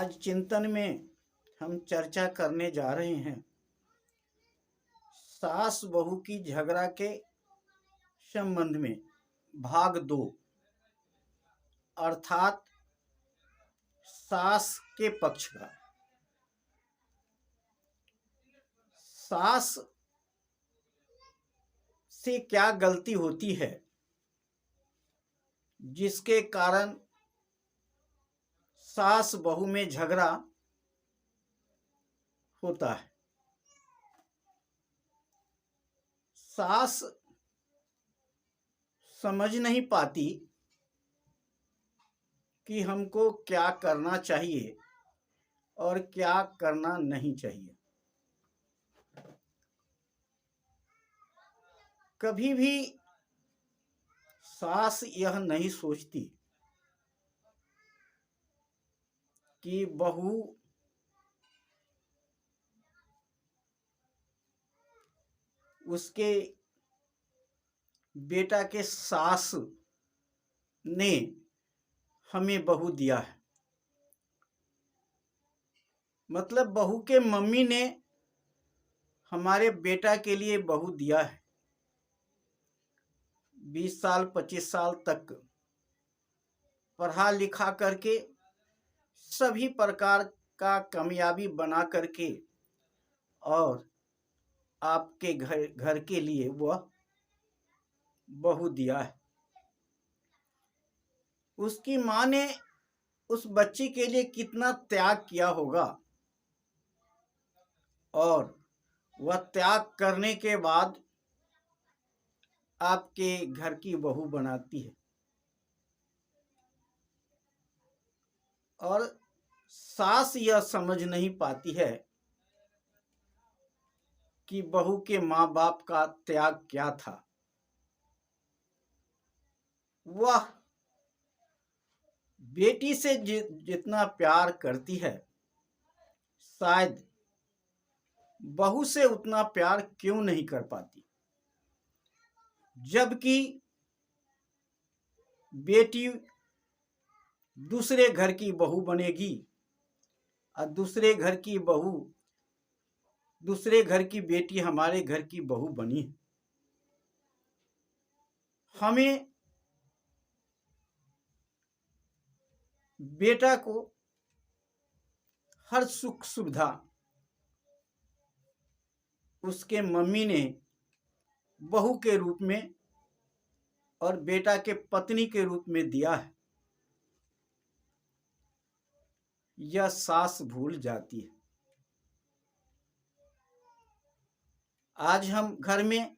आज चिंतन में हम चर्चा करने जा रहे हैं सास बहू की झगड़ा के संबंध में भाग 2 अर्थात सास के पक्ष का। सास से क्या गलती होती है जिसके कारण सास बहू में झगड़ा होता है। सास समझ नहीं पाती कि हमको क्या करना चाहिए और क्या करना नहीं चाहिए। कभी भी सास यह नहीं सोचती कि बहू उसके बेटा के सास ने हमें बहू दिया है, मतलब बहू के मम्मी ने हमारे बेटा के लिए बहू दिया है। 20 साल 25 साल तक पढ़ा लिखा करके सभी प्रकार का कामयाबी बना करके और आपके घर के लिए वह बहू दिया है। उसकी माँ ने उस बच्ची के लिए कितना त्याग किया होगा और वह त्याग करने के बाद आपके घर की बहू बनाती है। और सास यह समझ नहीं पाती है कि बहू के माँ बाप का त्याग क्या था। वह बेटी से जितना प्यार करती है शायद बहू से उतना प्यार क्यों नहीं कर पाती, जबकि बेटी दूसरे घर की बहू बनेगी और दूसरे घर की बहू, दूसरे घर की बेटी हमारे घर की बहू बनी। हमें बेटा को हर सुख सुविधा उसके मम्मी ने बहू के रूप में और बेटा के पत्नी के रूप में दिया है। यह सास भूल जाती है। आज हम घर में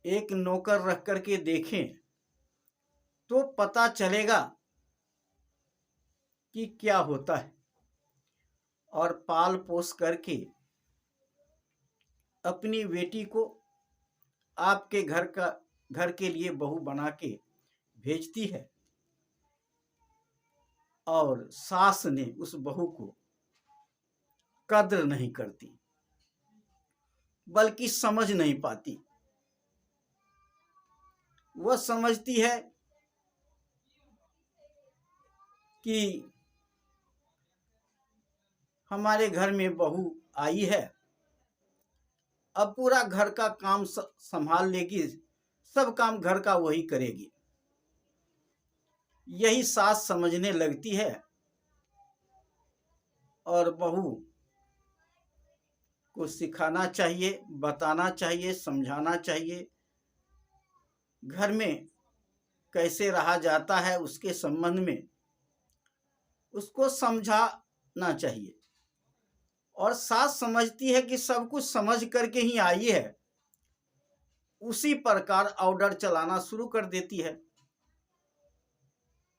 एक नौकर रख करके देखें तो पता चलेगा कि क्या होता है। और पाल पोस करके अपनी बेटी को आपके घर के लिए बहू बना के भेजती है और सास ने उस बहू को कद्र नहीं करती, बल्कि समझ नहीं पाती। वह समझती है कि हमारे घर में बहू आई है, अब पूरा घर का काम संभाल लेगी, सब काम घर का वही करेगी। यही सास समझने लगती है और बहू को सिखाना चाहिए, बताना चाहिए, समझाना चाहिए। घर में कैसे रहा जाता है उसके संबंध में उसको समझाना चाहिए। और सास समझती है कि सब कुछ समझ करके ही आई है, उसी प्रकार ऑर्डर चलाना शुरू कर देती है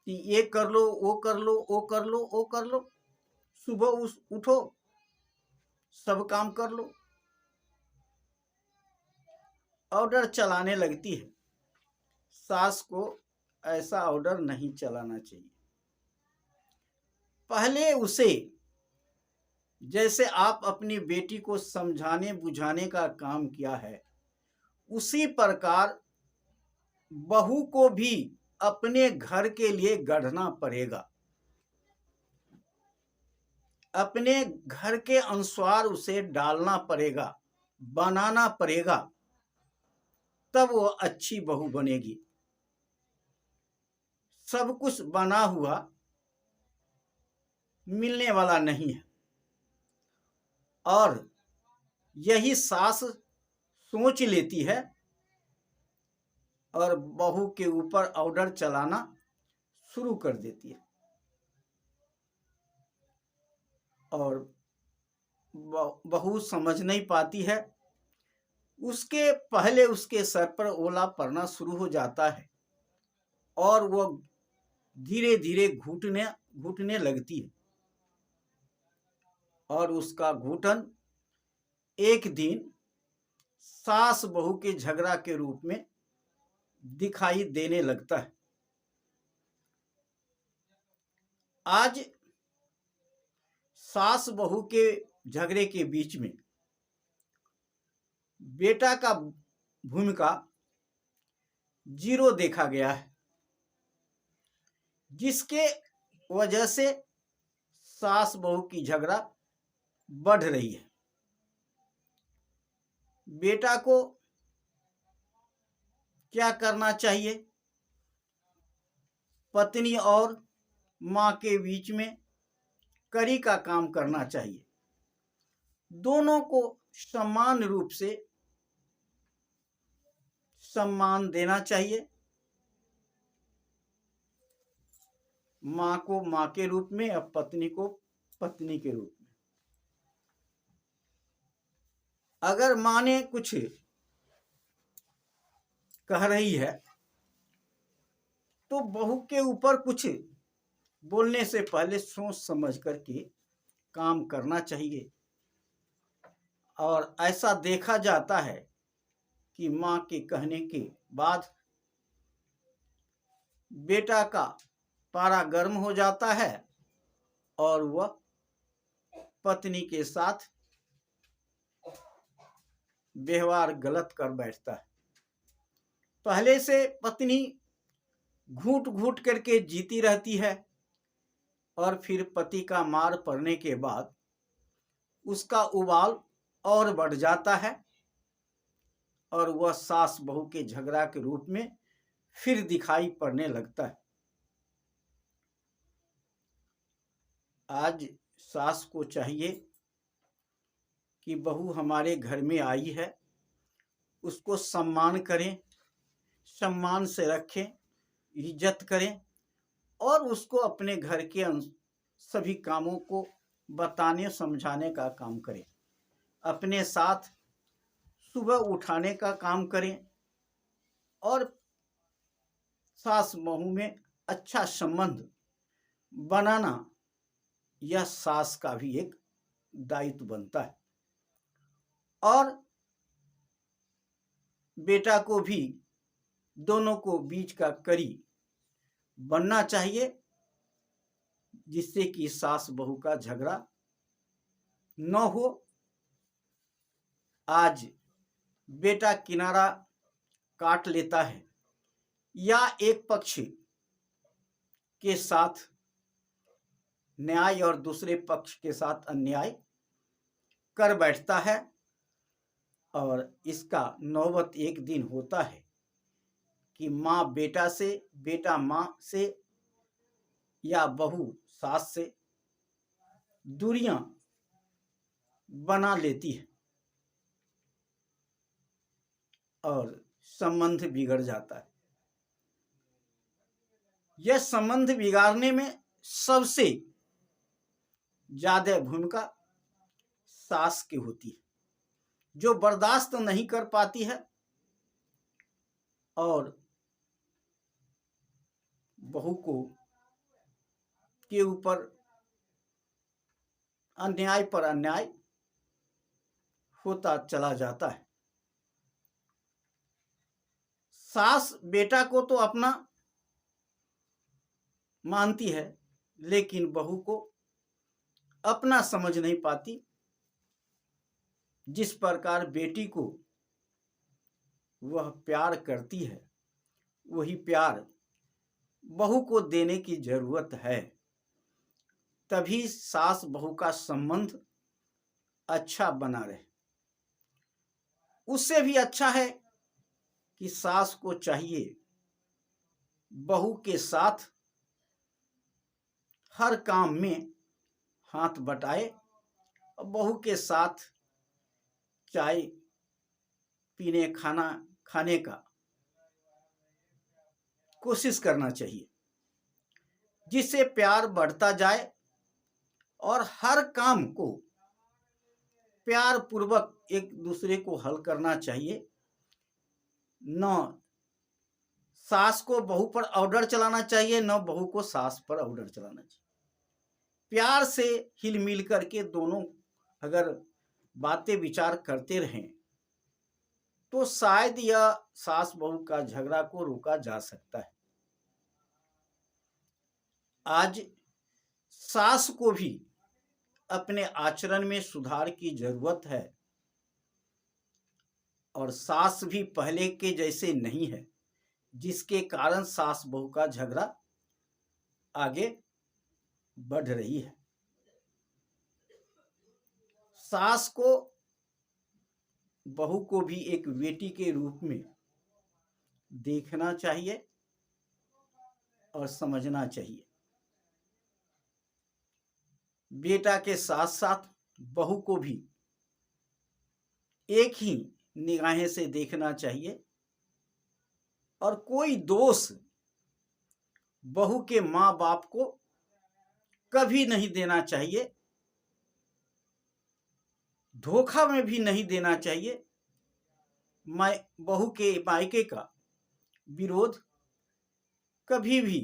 कि ये कर लो, वो कर लो, वो कर लो, वो कर लो, सुबह उठो सब काम कर लो। ऑर्डर चलाने लगती है। सास को ऐसा ऑर्डर नहीं चलाना चाहिए। पहले उसे जैसे आप अपनी बेटी को समझाने बुझाने का काम किया है, उसी प्रकार बहू को भी अपने घर के लिए गढ़ना पड़ेगा। अपने घर के अनुसार उसे डालना पड़ेगा, बनाना पड़ेगा, तब वो अच्छी बहू बनेगी। सब कुछ बना हुआ मिलने वाला नहीं है। और यही सास सोच लेती है और बहू के ऊपर ऑर्डर चलाना शुरू कर देती है, और बहू समझ नहीं पाती है। उसके पहले उसके सर पर ओला पड़ना शुरू हो जाता है और वो धीरे धीरे घुटने लगती है, और उसका घुटन एक दिन सास बहू के झगड़ा के रूप में दिखाई देने लगता है। आज सास बहू के झगड़े के बीच में बेटा का भूमिका जीरो देखा गया है, जिसके वजह से सास बहू की झगड़ा बढ़ रही है। बेटा को क्या करना चाहिए? पत्नी और मां के बीच में कड़ी का काम करना चाहिए। दोनों को समान रूप से सम्मान देना चाहिए। मां को मां के रूप में और पत्नी को पत्नी के रूप में। अगर मां ने कुछ कह रही है तो बहू के ऊपर कुछ बोलने से पहले सोच समझ करके काम करना चाहिए। और ऐसा देखा जाता है कि मां के कहने के बाद बेटा का पारा गर्म हो जाता है और वह पत्नी के साथ व्यवहार गलत कर बैठता है। पहले से पत्नी घूट घूट करके जीती रहती है, और फिर पति का मार पड़ने के बाद उसका उबाल और बढ़ जाता है, और वह सास बहू के झगड़ा के रूप में फिर दिखाई पड़ने लगता है। आज सास को चाहिए कि बहू हमारे घर में आई है, उसको सम्मान करें, सम्मान से रखें, इज्जत करें, और उसको अपने घर के सभी कामों को बताने समझाने का काम करें। अपने साथ सुबह उठाने का काम करें, और सास बहू में अच्छा संबंध बनाना यह सास का भी एक दायित्व बनता है। और बेटा को भी दोनों को बीच का कड़ी बनना चाहिए, जिससे कि सास बहू का झगड़ा न हो। आज बेटा किनारा काट लेता है या एक पक्ष के साथ न्याय और दूसरे पक्ष के साथ अन्याय कर बैठता है, और इसका नौबत एक दिन होता है कि माँ बेटा से, बेटा माँ से, या बहू सास से दूरियां बना लेती है और संबंध बिगड़ जाता है। यह संबंध बिगाड़ने में सबसे ज्यादा भूमिका सास की होती है, जो बर्दाश्त नहीं कर पाती है और बहू को के ऊपर अन्याय पर अन्याय होता चला जाता है। सास बेटा को तो अपना मानती है, लेकिन बहू को अपना समझ नहीं पाती। जिस प्रकार बेटी को वह प्यार करती है, वही प्यार बहू को देने की जरूरत है। तभी सास बहू का संबंध अच्छा बना रहे। उससे भी अच्छा है कि सास को चाहिए बहू के साथ हर काम में हाथ बटाए और बहू के साथ चाय पीने खाना खाने का कोशिश करना चाहिए, जिससे प्यार बढ़ता जाए और हर काम को प्यार पूर्वक एक दूसरे को हल करना चाहिए। न सास को बहू पर ऑर्डर चलाना चाहिए, न बहू को सास पर ऑर्डर चलाना चाहिए। प्यार से हिल मिल करके दोनों अगर बातें विचार करते रहें तो शायद यह सास बहू का झगड़ा को रोका जा सकता है। आज सास को भी अपने आचरण में सुधार की जरूरत है और सास भी पहले के जैसे नहीं है, जिसके कारण सास बहू का झगड़ा आगे बढ़ रही है। सास को बहू को भी एक बेटी के रूप में देखना चाहिए और समझना चाहिए। बेटा के साथ साथ बहू को भी एक ही निगाहें से देखना चाहिए और कोई दोष बहू के माँ बाप को कभी नहीं देना चाहिए, धोखा में भी नहीं देना चाहिए। बहू के मायके का विरोध कभी भी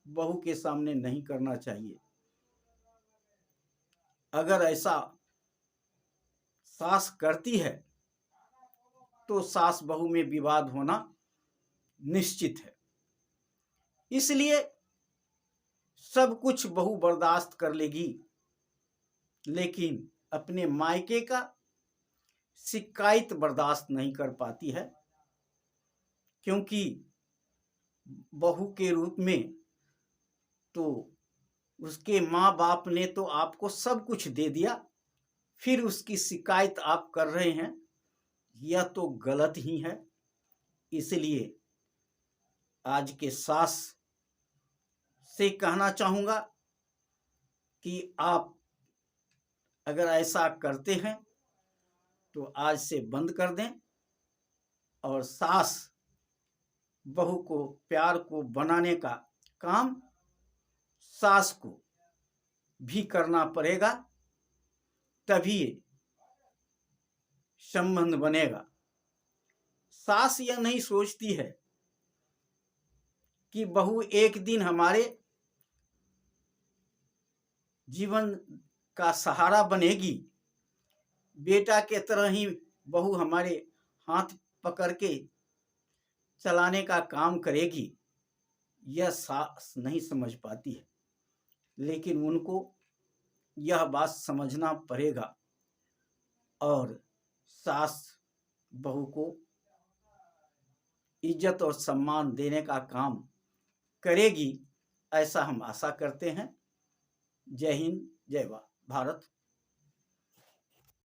बहू के सामने नहीं करना चाहिए। अगर ऐसा सास करती है तो सास बहू में विवाद होना निश्चित है। इसलिए सब कुछ बहू बर्दाश्त कर लेगी, लेकिन अपने मायके का शिकायत बर्दाश्त नहीं कर पाती है, क्योंकि बहू के रूप में तो उसके माँ बाप ने तो आपको सब कुछ दे दिया, फिर उसकी शिकायत आप कर रहे हैं, यह तो गलत ही है। इसलिए आज के सास से कहना चाहूँगा कि आप अगर ऐसा करते हैं तो आज से बंद कर दें और सास बहू को प्यार को बनाने का काम सास को भी करना पड़ेगा, तभी संबंध बनेगा। सास यह नहीं सोचती है कि बहू एक दिन हमारे जीवन का सहारा बनेगी, बेटा के तरह ही बहू हमारे हाथ पकड़ के चलाने का काम करेगी, यह सास नहीं समझ पाती है। लेकिन उनको यह बात समझना पड़ेगा और सास बहू को इज्जत और सम्मान देने का काम करेगी, ऐसा हम आशा करते हैं। जय हिंद, जय भारत।